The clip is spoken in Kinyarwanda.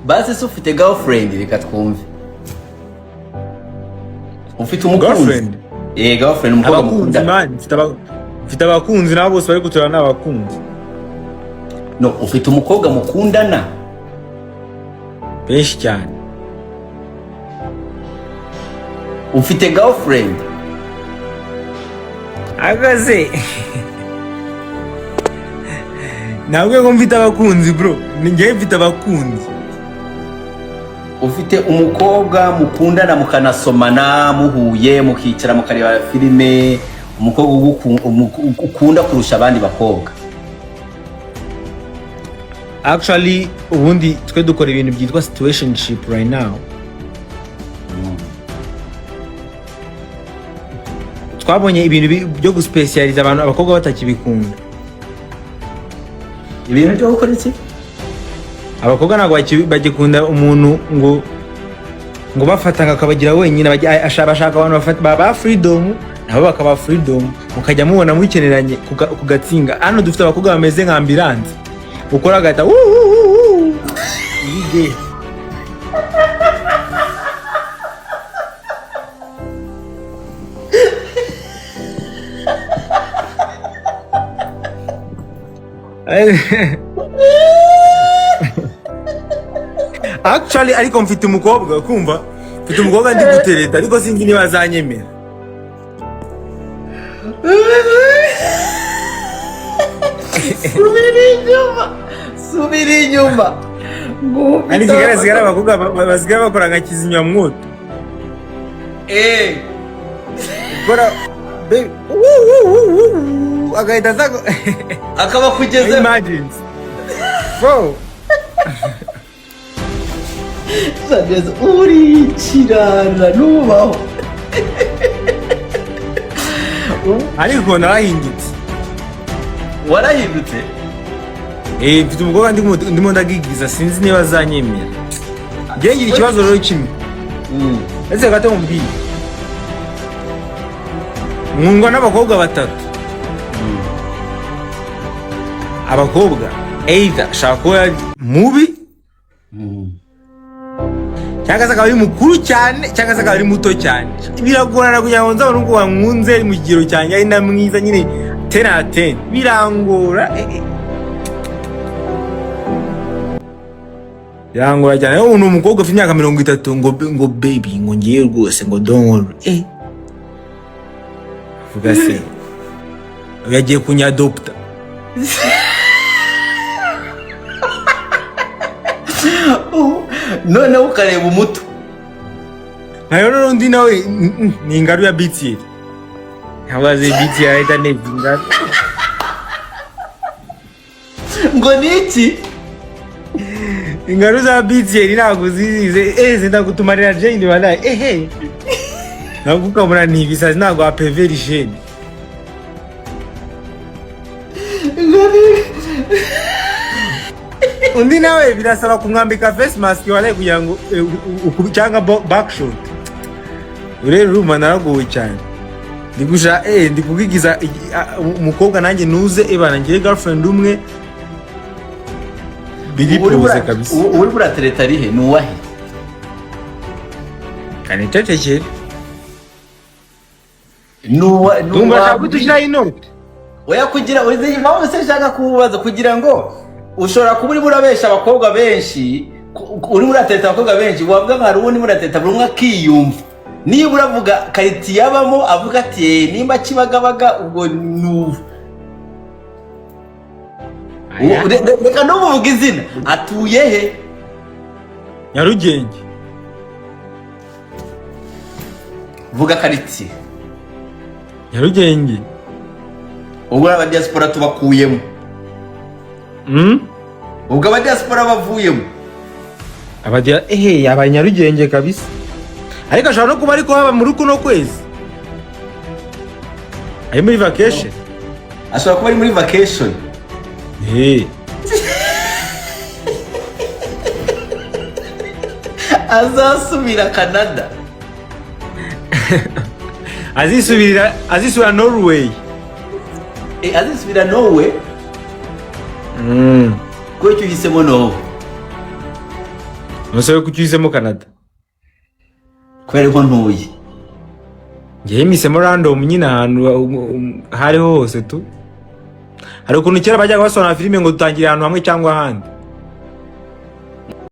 basi se ufite girlfriend reka twumve. Ufite umukunzi? Girlfriend? Girlfriend umukobwa mukunda. Mfite abakunzi nabo bose bari gutura n'abakunzi. No, ufite umukobwa mukundana? Benshi cyane. Ufite girlfriend? Agaze. Ntabwo ngo mfite abakunzi bro, njye mfite abakunzi. Ufite umukobwa mukundana mukanasomana muhuye mukicara mukareba filime, umukobwa ukunda kurusha abandi bakobwa? Actually ubundi twe dukora ibintu byitwa situationship right now. Twabonye ibintu byo guspecialize abantu abakobwa batakibikunda. Ibintu byo gukora iki? Abakobwa ntabwo bagikunda umuntu ngo bafatanga akabagira wenyine, bashaka abantu baba freedom nabo bakaba freedom, mukajya mubona mukeneranye kugatsinga. Hano dufite abakobwa bameze nka ambulance, ukora gata ige actually ariko mfite umukobwa kumva, mfite umukobwa ndi gutereta ariko sinzi niba azanyemera. Subiri inyuma. Ani sigara abakobwa basigara bakora nka kizimyamwoto. Bora agahita zago akaba kugeze. Imagine bro. Sageze uri kirara nubaho. Ariko narahindutse. Warahindutse? Mfite umukobwa ndimo ndagigiza sinzi niba azanyemera. Ngiye ngira ikibazo rero kimwe. Ese gato mumbiri. Nkundwa n'abakobwa batatu. Abakobwa either shaka mubi cyangwa se akaba ari mukuru cyane cyangwa se akaba ari muto cyane. Biragorana kugira ngo nzabone uko wankunze mu kigero cyanjye ari na mwiza nyine 10/10. Birangora birangora cyane. Umuntu umukobwa ufite imyaka 30 ngo baby ngo ngiye rwose ngo don't worry. Vuga se yagiye kunyadopta. None ukareba umuto. Nayo n'undi nawe ni ingaru ya BTL. Habaze BTL ahita nebinga. Ngo niki? Ingaru za BTL ntabwo zizize zenda gutumarira Jane banaye. Ntabwo ukabona ni ibisazi ntabwo apevera isheni. Undi nawe birasaba kumwambika face mask wale kugira ngo cyangwa backshot. Urero ruma naragowe cyane. Ndigusha ndikugigiza umukobwa nanjye nuze ebana ngiye girlfriend umwe. Biri pose kabisa. Uri buratereta arihe nuwahe? Kanitete nuwa numva kutushira inote. Oya kugira uzi impamvu se nshaka kubaza kugira ngo ushobora kuba uri burabesha abakobwa benshi, uri buratereta abakobwa benshi, wavuga nka rundi buratereta buri umwe akiyumva. Niba uravuga kariti yabamo avuga ati nimba kibagabaga ubwo nuva. Reka numuvuga izina atuye he? Nyarugenge. Vuga kariti. Nyarugenge. Ubwo aba diaspora tubakuyemo. Ubwo aba diaspora bavuyemo. Abadia aba Nyarugenge kabisa. Ariko ashobora no kuba ariko haba muri kuno kwezi. Ari muri vacation. Ashobora kuba ari muri vacation. Azasubira Canada. Azisubira Norway. Azisubira Norway. Ko icyo hisemo no. Musabe kucyuhisemo Canada. Kubera ko ntuye. Ngiye misemo random nyine ahantu hariho hose tu. Hari ukuntu kera bajyaga basona filime ngo dutangire ahantu hamwe cyangwa ahandi.